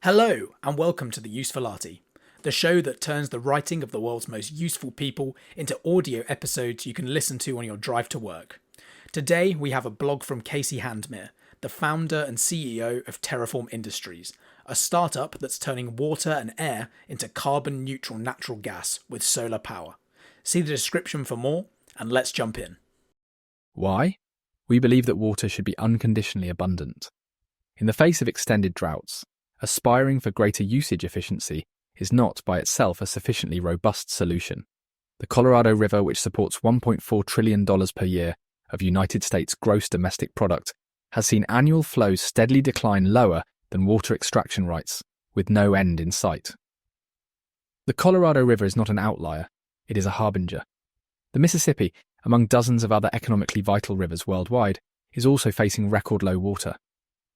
Hello, and welcome to The Usefulati, the show that turns the writing of the world's most useful people into audio episodes you can listen to on your drive to work. Today, we have a blog from Casey Handmer, the founder and CEO of Terraform Industries, a startup that's turning water and air into carbon-neutral natural gas with solar power. See the description for more, and let's jump in. Why? We believe that water should be unconditionally abundant. In the face of extended droughts, aspiring for greater usage efficiency is not by itself a sufficiently robust solution. The Colorado River, which supports $1.4 trillion per year of United States gross domestic product, has seen annual flows steadily decline lower than water extraction rights, with no end in sight. The Colorado River is not an outlier, it is a harbinger. The Mississippi, among dozens of other economically vital rivers worldwide, is also facing record low water.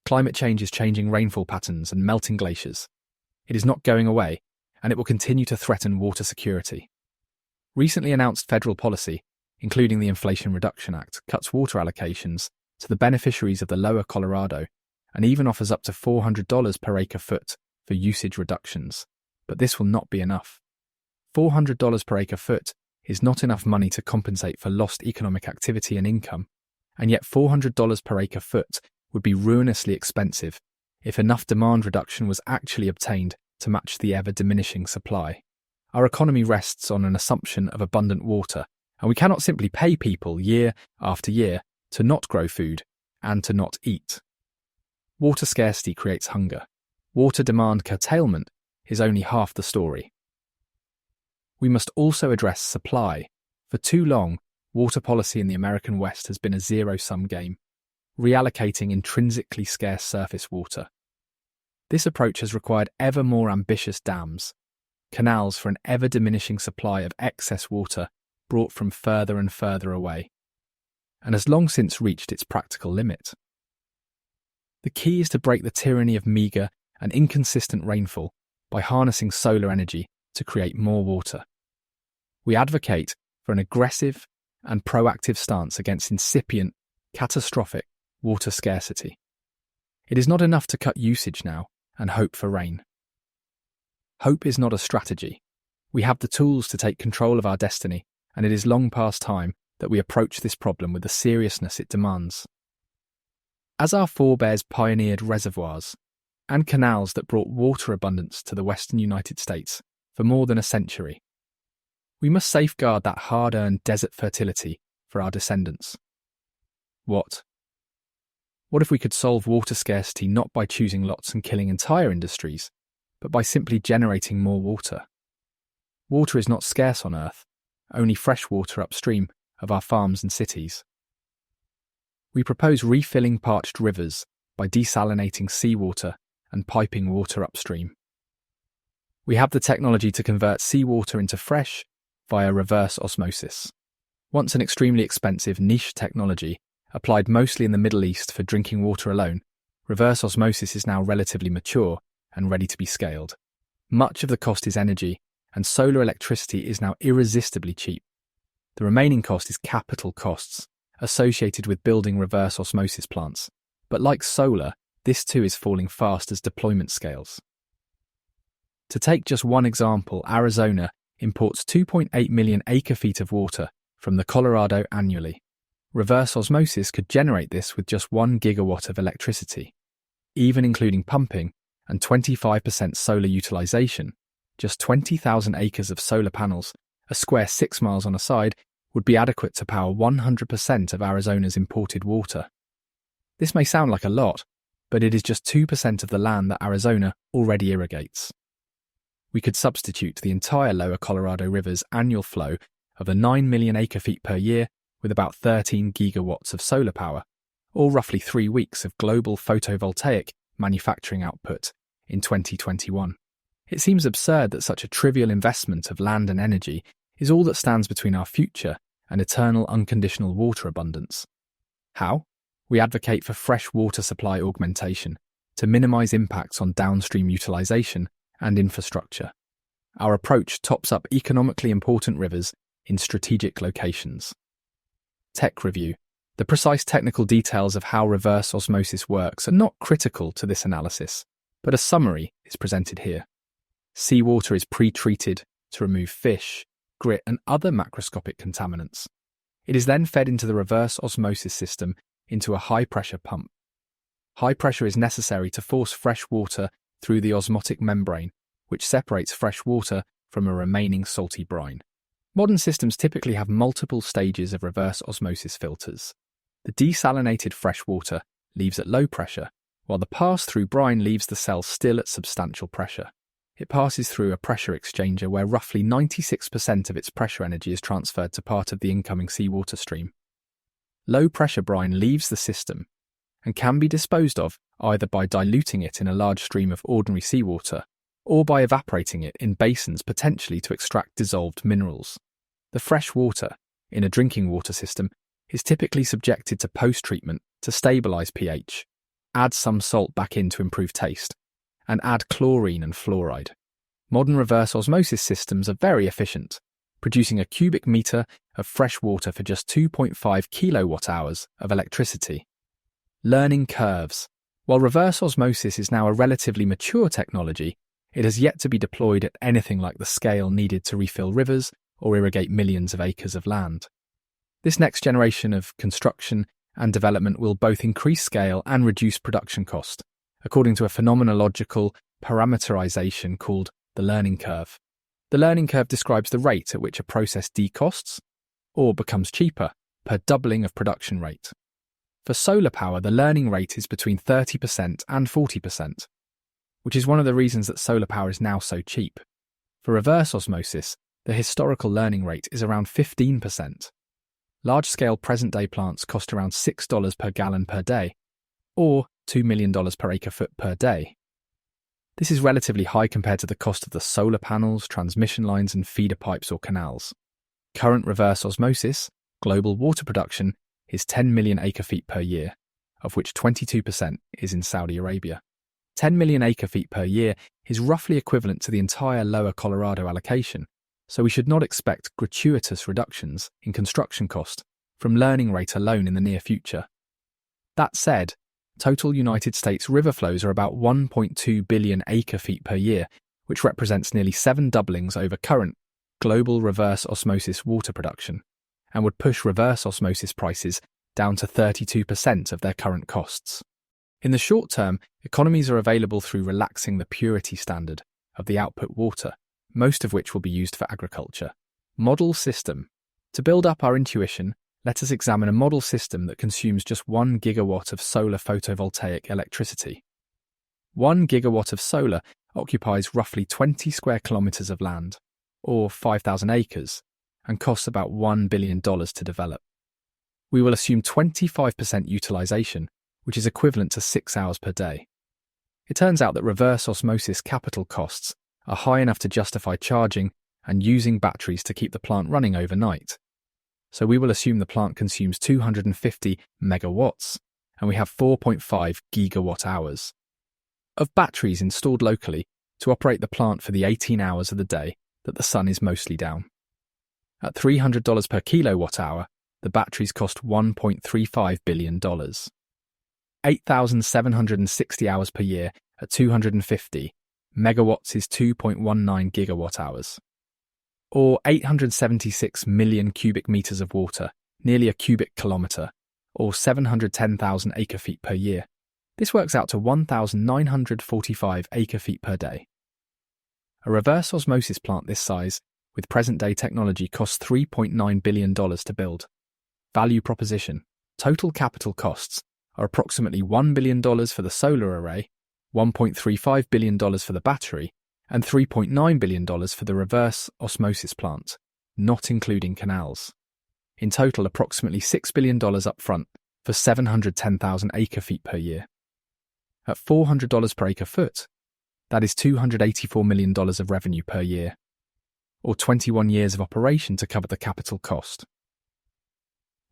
Climate change is changing rainfall patterns and melting glaciers. It is not going away, and it will continue to threaten water security. Recently announced federal policy, including the Inflation Reduction Act, cuts water allocations to the beneficiaries of the lower Colorado and even offers up to $400 per acre-foot for usage reductions. But this will not be enough. $400 per acre-foot is not enough money to compensate for lost economic activity and income, and yet $400 per acre-foot would be ruinously expensive if enough demand reduction was actually obtained to match the ever-diminishing supply. Our economy rests on an assumption of abundant water, and we cannot simply pay people year after year to not grow food and to not eat. Water scarcity creates hunger. Water demand curtailment is only half the story. We must also address supply. For too long, water policy in the American West has been a zero-sum game, reallocating intrinsically scarce surface water. This approach has required ever more ambitious dams, canals for an ever-diminishing supply of excess water brought from further and further away, and has long since reached its practical limit. The key is to break the tyranny of meagre and inconsistent rainfall by harnessing solar energy to create more water. We advocate for an aggressive and proactive stance against incipient, catastrophic water scarcity. It is not enough to cut usage now and hope for rain. Hope is not a strategy. We have the tools to take control of our destiny, and it is long past time that we approach this problem with the seriousness it demands. As our forebears pioneered reservoirs and canals that brought water abundance to the western United States for more than a century, we must safeguard that hard-earned desert fertility for our descendants. What if we could solve water scarcity not by choosing lots and killing entire industries, but by simply generating more water? Water is not scarce on Earth, only fresh water upstream of our farms and cities. We propose refilling parched rivers by desalinating seawater and piping water upstream. We have the technology to convert seawater into fresh via reverse osmosis. Once an extremely expensive niche technology applied mostly in the Middle East for drinking water alone, reverse osmosis is now relatively mature and ready to be scaled. Much of the cost is energy, and solar electricity is now irresistibly cheap. The remaining cost is capital costs associated with building reverse osmosis plants. But like solar, this too is falling fast as deployment scales. To take just one example, Arizona imports 2.8 million acre-feet of water from the Colorado annually. Reverse osmosis could generate this with just 1 gigawatt of electricity. Even including pumping and 25% solar utilization, just 20,000 acres of solar panels, a square 6 miles on a side, would be adequate to power 100% of Arizona's imported water. This may sound like a lot, but it is just 2% of the land that Arizona already irrigates. We could substitute the entire lower Colorado River's annual flow of the 9 million acre-feet per year with about 13 gigawatts of solar power, or roughly 3 weeks of global photovoltaic manufacturing output in 2021. It seems absurd that such a trivial investment of land and energy is all that stands between our future and eternal unconditional water abundance. How? We advocate for fresh water supply augmentation to minimise impacts on downstream utilisation and infrastructure. Our approach tops up economically important rivers in strategic locations. Tech review. The precise technical details of how reverse osmosis works are not critical to this analysis, but a summary is presented here. Seawater is pre-treated to remove fish, grit, and other macroscopic contaminants. It is then fed into the reverse osmosis system into a high-pressure pump. High pressure is necessary to force fresh water through the osmotic membrane, which separates fresh water from a remaining salty brine. Modern systems typically have multiple stages of reverse osmosis filters. The desalinated fresh water leaves at low pressure, while the pass-through brine leaves the cell still at substantial pressure. It passes through a pressure exchanger where roughly 96% of its pressure energy is transferred to part of the incoming seawater stream. Low-pressure brine leaves the system and can be disposed of either by diluting it in a large stream of ordinary seawater or by evaporating it in basins potentially to extract dissolved minerals. The fresh water, in a drinking water system, is typically subjected to post-treatment to stabilise pH, add some salt back in to improve taste, and add chlorine and fluoride. Modern reverse osmosis systems are very efficient, producing a cubic metre of fresh water for just 2.5 kilowatt-hours of electricity. Learning curves. While reverse osmosis is now a relatively mature technology, it has yet to be deployed at anything like the scale needed to refill rivers or irrigate millions of acres of land. This next generation of construction and development will both increase scale and reduce production cost, according to a phenomenological parameterization called the learning curve. The learning curve describes the rate at which a process decosts or becomes cheaper per doubling of production rate. For solar power, the learning rate is between 30% and 40%, which is one of the reasons that solar power is now so cheap. For reverse osmosis, the historical learning rate is around 15%. Large-scale present-day plants cost around $6 per gallon per day, or $2 million per acre-foot per day. This is relatively high compared to the cost of the solar panels, transmission lines, and feeder pipes or canals. Current reverse osmosis, global water production, is 10 million acre-feet per year, of which 22% is in Saudi Arabia. 10 million acre-feet per year is roughly equivalent to the entire Lower Colorado allocation, so we should not expect gratuitous reductions in construction cost from learning rate alone in the near future. That said, total United States river flows are about 1.2 billion acre-feet per year, which represents nearly 7 doublings over current global reverse osmosis water production, and would push reverse osmosis prices down to 32% of their current costs. In the short term, economies are available through relaxing the purity standard of the output water, most of which will be used for agriculture. Model system. To build up our intuition, let us examine a model system that consumes just 1 gigawatt of solar photovoltaic electricity. 1 gigawatt of solar occupies roughly 20 square kilometres of land, or 5,000 acres, and costs about $1 billion to develop. We will assume 25% utilisation, which is equivalent to 6 hours per day. It turns out that reverse osmosis capital costs are high enough to justify charging and using batteries to keep the plant running overnight. So we will assume the plant consumes 250 megawatts, and we have 4.5 gigawatt hours of batteries installed locally to operate the plant for the 18 hours of the day that the sun is mostly down. At $300 per kilowatt hour, the batteries cost $1.35 billion. 8,760 hours per year at 250 megawatts is 2.19 gigawatt hours, or 876 million cubic meters of water, nearly a cubic kilometre, or 710,000 acre-feet per year. This works out to 1,945 acre-feet per day. A reverse osmosis plant this size, with present-day technology, costs $3.9 billion to build. Value proposition. Total capital costs are approximately $1 billion for the solar array, $1.35 billion for the battery, and $3.9 billion for the reverse osmosis plant, not including canals. In total, approximately $6 billion up front for 710,000 acre-feet per year. At $400 per acre-foot, that is $284 million of revenue per year, or 21 years of operation to cover the capital cost.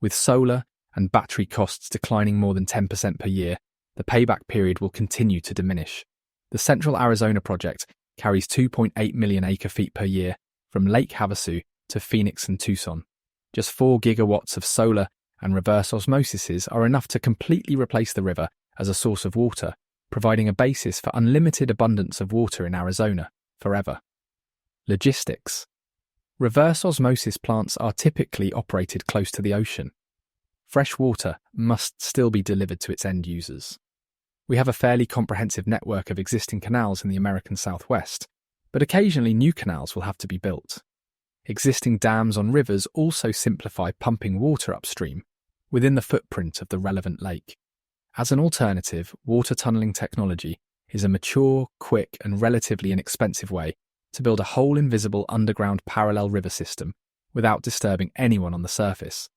With solar and battery costs declining more than 10% per year, the payback period will continue to diminish. The Central Arizona project carries 2.8 million acre-feet per year from Lake Havasu to Phoenix and Tucson. Just 4 gigawatts of solar and reverse osmoses are enough to completely replace the river as a source of water, providing a basis for unlimited abundance of water in Arizona forever. Logistics. Reverse osmosis plants are typically operated close to the ocean. Fresh water must still be delivered to its end users. We have a fairly comprehensive network of existing canals in the American Southwest, but occasionally new canals will have to be built. Existing dams on rivers also simplify pumping water upstream within the footprint of the relevant lake. As an alternative, water tunneling technology is a mature, quick, and relatively inexpensive way to build a whole invisible underground parallel river system without disturbing anyone on the surface.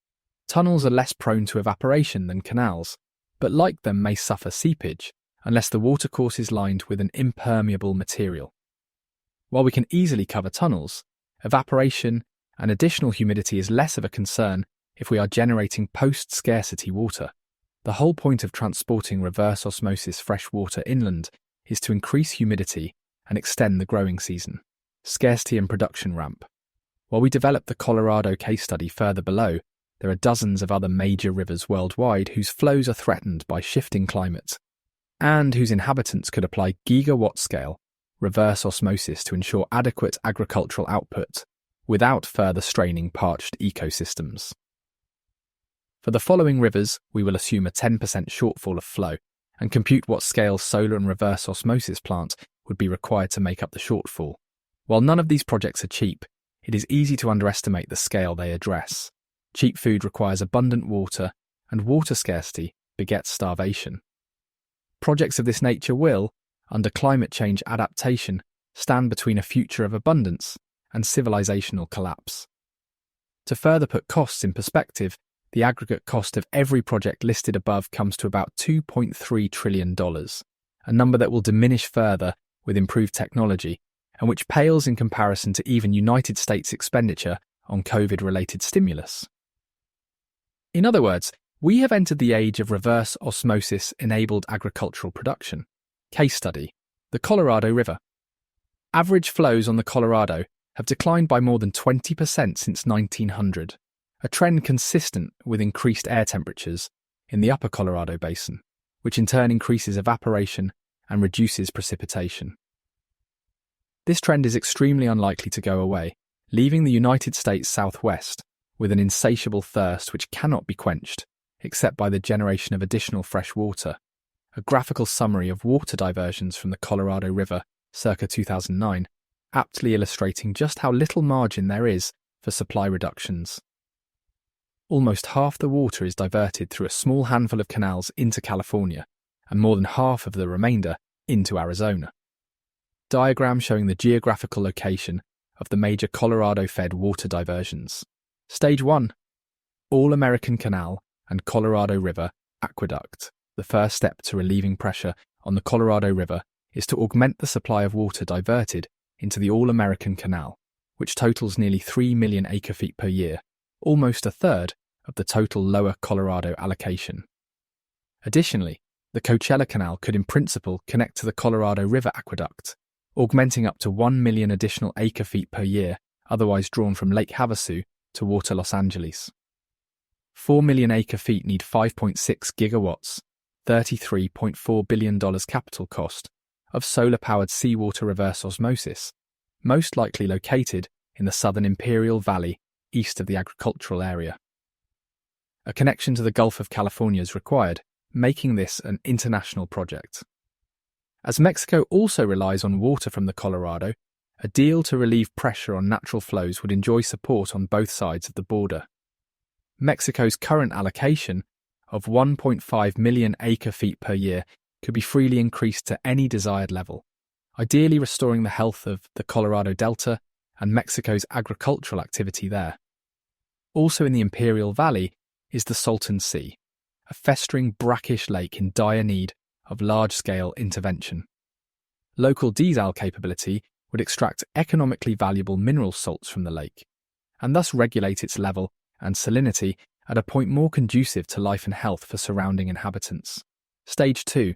Tunnels are less prone to evaporation than canals, but like them may suffer seepage unless the watercourse is lined with an impermeable material. While we can easily cover tunnels, evaporation and additional humidity is less of a concern if we are generating post-scarcity water. The whole point of transporting reverse osmosis fresh water inland is to increase humidity and extend the growing season. Scarcity and production ramp. While we develop the Colorado case study further below, there are dozens of other major rivers worldwide whose flows are threatened by shifting climates and whose inhabitants could apply gigawatt-scale reverse osmosis to ensure adequate agricultural output without further straining parched ecosystems. For the following rivers, we will assume a 10% shortfall of flow and compute what scale solar and reverse osmosis plant would be required to make up the shortfall. While none of these projects are cheap, it is easy to underestimate the scale they address. Cheap food requires abundant water, and water scarcity begets starvation. Projects of this nature will, under climate change adaptation, stand between a future of abundance and civilizational collapse. To further put costs in perspective, the aggregate cost of every project listed above comes to about $2.3 trillion, a number that will diminish further with improved technology, and which pales in comparison to even United States expenditure on COVID-related stimulus. In other words, we have entered the age of reverse osmosis-enabled agricultural production. Case study: the Colorado River. Average flows on the Colorado have declined by more than 20% since 1900, a trend consistent with increased air temperatures in the upper Colorado Basin, which in turn increases evaporation and reduces precipitation. This trend is extremely unlikely to go away, leaving the United States Southwest with an insatiable thirst which cannot be quenched, except by the generation of additional fresh water. A graphical summary of water diversions from the Colorado River circa 2009, aptly illustrating just how little margin there is for supply reductions. Almost half the water is diverted through a small handful of canals into California, and more than half of the remainder into Arizona. Diagram showing the geographical location of the major Colorado-fed water diversions. Stage 1. All-American Canal and Colorado River Aqueduct. The first step to relieving pressure on the Colorado River is to augment the supply of water diverted into the All-American Canal, which totals nearly 3 million acre-feet per year, almost a third of the total lower Colorado allocation. Additionally, the Coachella Canal could in principle connect to the Colorado River Aqueduct, augmenting up to 1 million additional acre-feet per year, otherwise drawn from Lake Havasu to water Los Angeles. 4 million acre-feet need 5.6 gigawatts, $33.4 billion capital cost, of solar-powered seawater reverse osmosis, most likely located in the southern Imperial Valley east of the agricultural area. A connection to the Gulf of California is required, making this an international project. As Mexico also relies on water from the Colorado, a deal to relieve pressure on natural flows would enjoy support on both sides of the border. Mexico's current allocation of 1.5 million acre-feet per year could be freely increased to any desired level, ideally restoring the health of the Colorado Delta and Mexico's agricultural activity there. Also in the Imperial Valley is the Salton Sea, a festering brackish lake in dire need of large-scale intervention. Local desal capability would extract economically valuable mineral salts from the lake, and thus regulate its level and salinity at a point more conducive to life and health for surrounding inhabitants. Stage 2.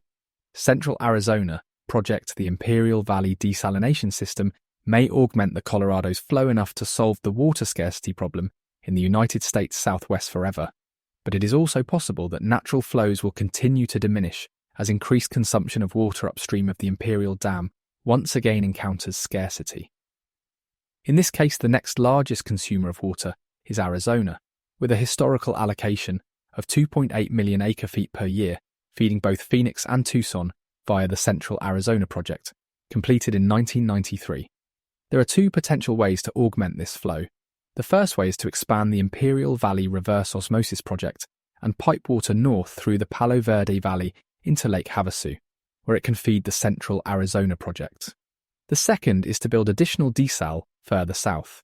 Central Arizona project the Imperial Valley Desalination System may augment the Colorado's flow enough to solve the water scarcity problem in the United States Southwest forever, but it is also possible that natural flows will continue to diminish as increased consumption of water upstream of the Imperial Dam once again encounters scarcity. In this case, the next largest consumer of water is Arizona, with a historical allocation of 2.8 million acre-feet per year, feeding both Phoenix and Tucson via the Central Arizona Project, completed in 1993. There are two potential ways to augment this flow. The first way is to expand the Imperial Valley Reverse Osmosis Project and pipe water north through the Palo Verde Valley into Lake Havasu, where it can feed the Central Arizona Project. The second is to build additional desal further south,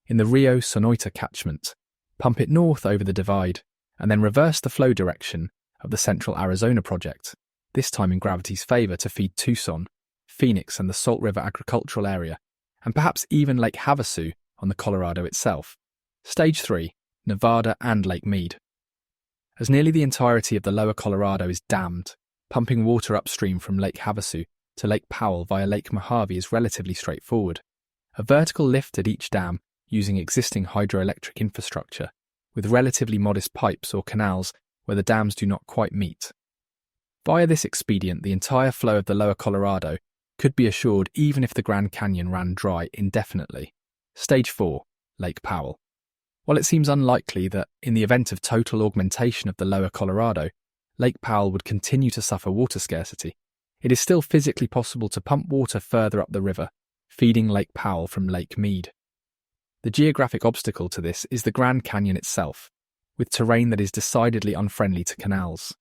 in the Rio Sonoita catchment, pump it north over the divide, and then reverse the flow direction of the Central Arizona Project, this time in gravity's favour to feed Tucson, Phoenix and the Salt River agricultural area, and perhaps even Lake Havasu on the Colorado itself. Stage 3, Nevada and Lake Mead. As nearly the entirety of the lower Colorado is dammed, pumping water upstream from Lake Havasu to Lake Powell via Lake Mojave is relatively straightforward. A vertical lift at each dam using existing hydroelectric infrastructure, with relatively modest pipes or canals where the dams do not quite meet. Via this expedient, the entire flow of the lower Colorado could be assured even if the Grand Canyon ran dry indefinitely. Stage 4, Lake Powell. While it seems unlikely that, in the event of total augmentation of the lower Colorado, Lake Powell would continue to suffer water scarcity, it is still physically possible to pump water further up the river, feeding Lake Powell from Lake Mead. The geographic obstacle to this is the Grand Canyon itself, with terrain that is decidedly unfriendly to canals.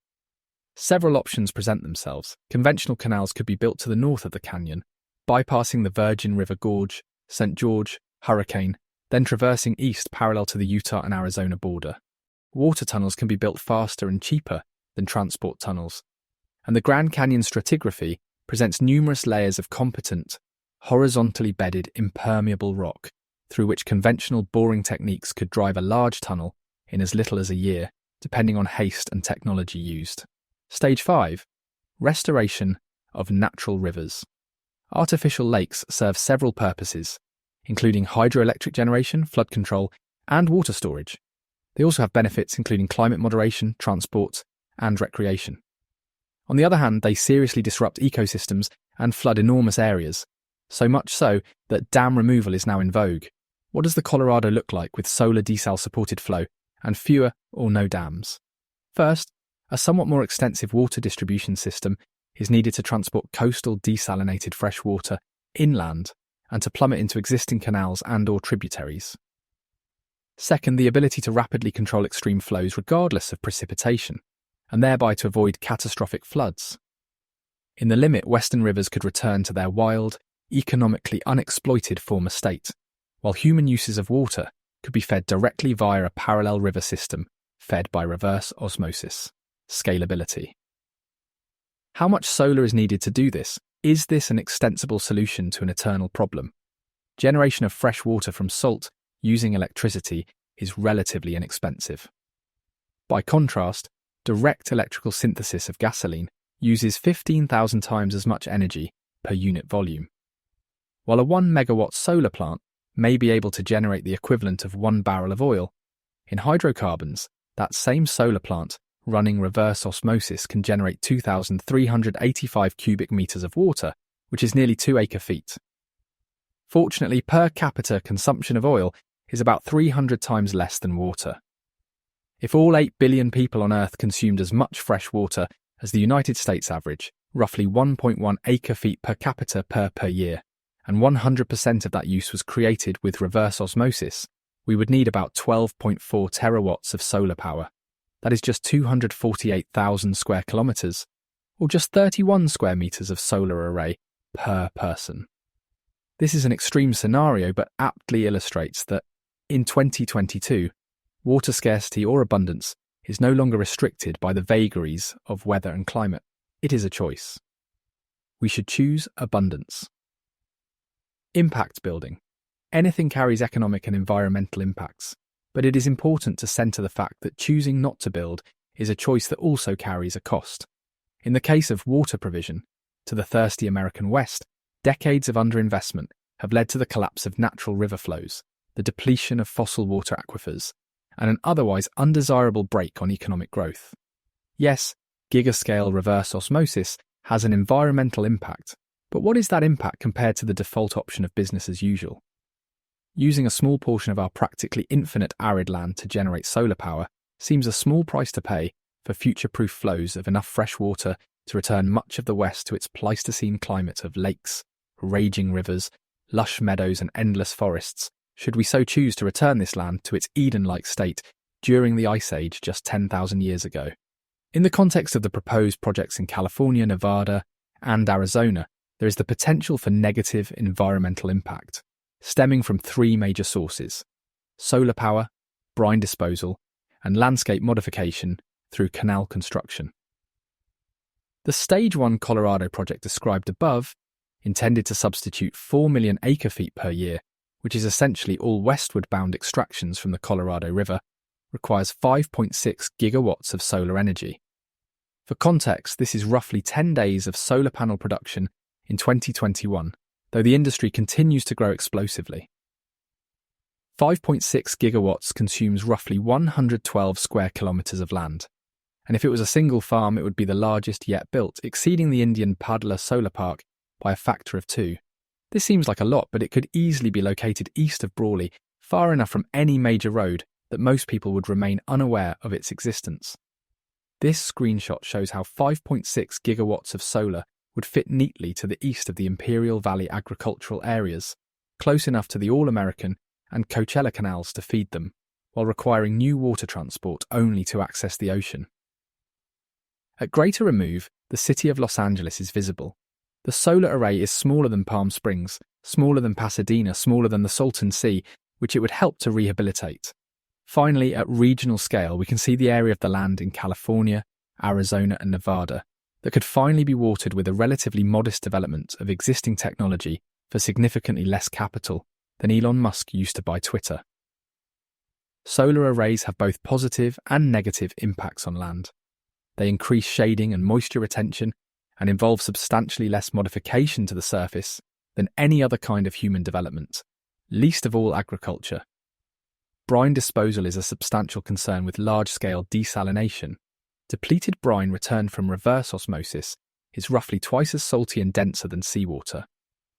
Several options present themselves. Conventional canals could be built to the north of the canyon, bypassing the Virgin River Gorge, St. George, Hurricane, then traversing east parallel to the Utah and Arizona border. Water tunnels can be built faster and cheaper than transport tunnels, and the Grand Canyon stratigraphy presents numerous layers of competent, horizontally bedded impermeable rock through which conventional boring techniques could drive a large tunnel in as little as a year, depending on haste and technology used. Stage 5. Restoration of natural rivers. Artificial lakes serve several purposes, including hydroelectric generation, flood control, and water storage. They also have benefits including climate moderation, transport, and recreation. On the other hand, they seriously disrupt ecosystems and flood enormous areas, so much so that dam removal is now in vogue. What does the Colorado look like with solar desal-supported flow and fewer or no dams? First, a somewhat more extensive water distribution system is needed to transport coastal desalinated fresh water inland and to plumb it into existing canals and/or tributaries. Second, the ability to rapidly control extreme flows regardless of precipitation, and thereby to avoid catastrophic floods. In the limit, western rivers could return to their wild, economically unexploited former state, while human uses of water could be fed directly via a parallel river system fed by reverse osmosis. Scalability. How much solar is needed to do this? Is this an extensible solution to an eternal problem? Generation of fresh water from salt using electricity is relatively inexpensive. By contrast, direct electrical synthesis of gasoline uses 15,000 times as much energy per unit volume. While a 1 megawatt solar plant may be able to generate the equivalent of 1 barrel of oil, in hydrocarbons, that same solar plant running reverse osmosis can generate 2,385 cubic meters of water, which is nearly 2 acre-feet. Fortunately, per capita consumption of oil is about 300 times less than water. If all 8 billion people on Earth consumed as much fresh water as the United States average, roughly 1.1 acre-feet per capita per year, and 100% of that use was created with reverse osmosis, we would need about 12.4 terawatts of solar power. That is just 248,000 square kilometres, or just 31 square metres of solar array per person. This is an extreme scenario, but aptly illustrates that, in 2022, water scarcity or abundance is no longer restricted by the vagaries of weather and climate. It is a choice. We should choose abundance. Impact building. Anything carries economic and environmental impacts, but it is important to centre the fact that choosing not to build is a choice that also carries a cost. In the case of water provision, to the thirsty American West, decades of underinvestment have led to the collapse of natural river flows, the depletion of fossil water aquifers, and an otherwise undesirable brake on economic growth. Yes, gigascale reverse osmosis has an environmental impact. But what is that impact compared to the default option of business as usual? Using a small portion of our practically infinite arid land to generate solar power seems a small price to pay for future-proof flows of enough fresh water to return much of the West to its Pleistocene climate of lakes, raging rivers, lush meadows and endless forests, should we so choose to return this land to its Eden-like state during the Ice Age just 10,000 years ago. In the context of the proposed projects in California, Nevada, and Arizona, there is the potential for negative environmental impact, stemming from three major sources: solar power, brine disposal, and landscape modification through canal construction. The Stage 1 Colorado project described above, intended to substitute 4 million acre-feet per year, which is essentially all westward-bound extractions from the Colorado River, requires 5.6 gigawatts of solar energy. For context, this is roughly 10 days of solar panel production in 2021, though the industry continues to grow explosively. 5.6 gigawatts consumes roughly 112 square kilometres of land, and if it was a single farm, it would be the largest yet built, exceeding the Indian Padla Solar Park by a factor of 2. This seems like a lot, but it could easily be located east of Brawley, far enough from any major road that most people would remain unaware of its existence. This screenshot shows how 5.6 gigawatts of solar would fit neatly to the east of the Imperial Valley agricultural areas, close enough to the All-American and Coachella canals to feed them, while requiring new water transport only to access the ocean. At greater remove, the city of Los Angeles is visible. The solar array is smaller than Palm Springs, smaller than Pasadena, smaller than the Salton Sea, which it would help to rehabilitate. Finally, at regional scale, we can see the area of the land in California, Arizona and Nevada that could finally be watered with a relatively modest development of existing technology for significantly less capital than Elon Musk used to buy Twitter. Solar arrays have both positive and negative impacts on land. They increase shading and moisture retention and involve substantially less modification to the surface than any other kind of human development, least of all agriculture. Brine disposal is a substantial concern with large-scale desalination. Depleted brine returned from reverse osmosis is roughly twice as salty and denser than seawater.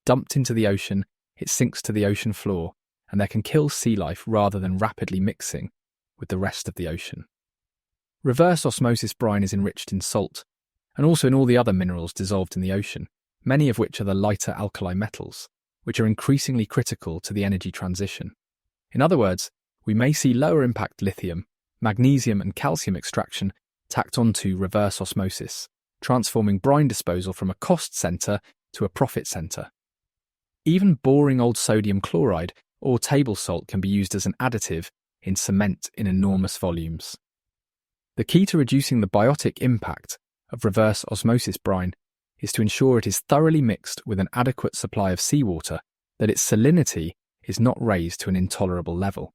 Dumped into the ocean, it sinks to the ocean floor, and there can kill sea life rather than rapidly mixing with the rest of the ocean. Reverse osmosis brine is enriched in salt, and also in all the other minerals dissolved in the ocean, many of which are the lighter alkali metals, which are increasingly critical to the energy transition. In other words, we may see lower impact lithium, magnesium and calcium extraction tacked onto reverse osmosis, transforming brine disposal from a cost centre to a profit centre. Even boring old sodium chloride or table salt can be used as an additive in cement in enormous volumes. The key to reducing the biotic impact of reverse osmosis brine is to ensure it is thoroughly mixed with an adequate supply of seawater, that its salinity is not raised to an intolerable level.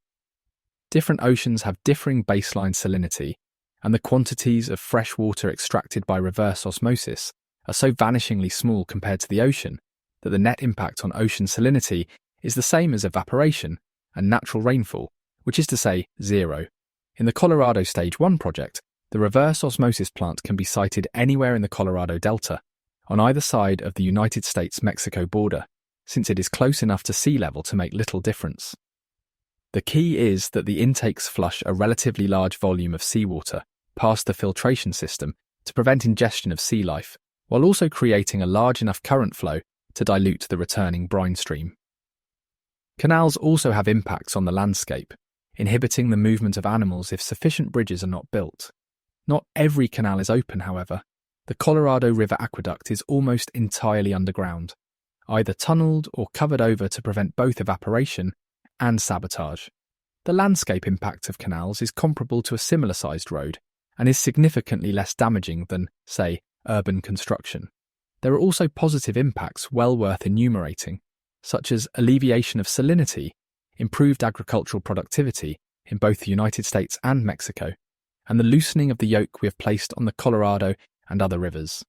Different oceans have differing baseline salinity, and the quantities of fresh water extracted by reverse osmosis are so vanishingly small compared to the ocean that the net impact on ocean salinity is the same as evaporation and natural rainfall, which is to say, zero. In the Colorado Stage 1 project, the reverse osmosis plant can be sited anywhere in the Colorado Delta, on either side of the United States-Mexico border, since it is close enough to sea level to make little difference. The key is that the intakes flush a relatively large volume of seawater past the filtration system to prevent ingestion of sea life, while also creating a large enough current flow to dilute the returning brine stream. Canals also have impacts on the landscape, inhibiting the movement of animals if sufficient bridges are not built. Not every canal is open, however. The Colorado River Aqueduct is almost entirely underground, either tunnelled or covered over to prevent both evaporation and sabotage. The landscape impact of canals is comparable to a similar-sized road and is significantly less damaging than, say, urban construction. There are also positive impacts well worth enumerating, such as alleviation of salinity, improved agricultural productivity in both the United States and Mexico, and the loosening of the yoke we have placed on the Colorado and other rivers.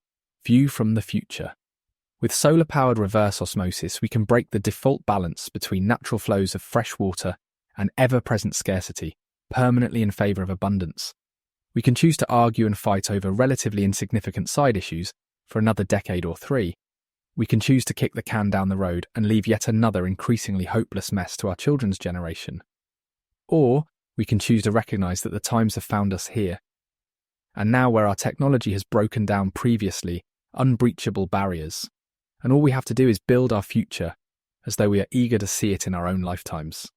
View from the future. With solar-powered reverse osmosis, we can break the default balance between natural flows of fresh water and ever-present scarcity, permanently in favour of abundance. We can choose to argue and fight over relatively insignificant side issues for another decade or 3. We can choose to kick the can down the road and leave yet another increasingly hopeless mess to our children's generation. Or we can choose to recognise that the times have found us here. And now where our technology has broken down previously unbreachable barriers, and all we have to do is build our future as though we are eager to see it in our own lifetimes.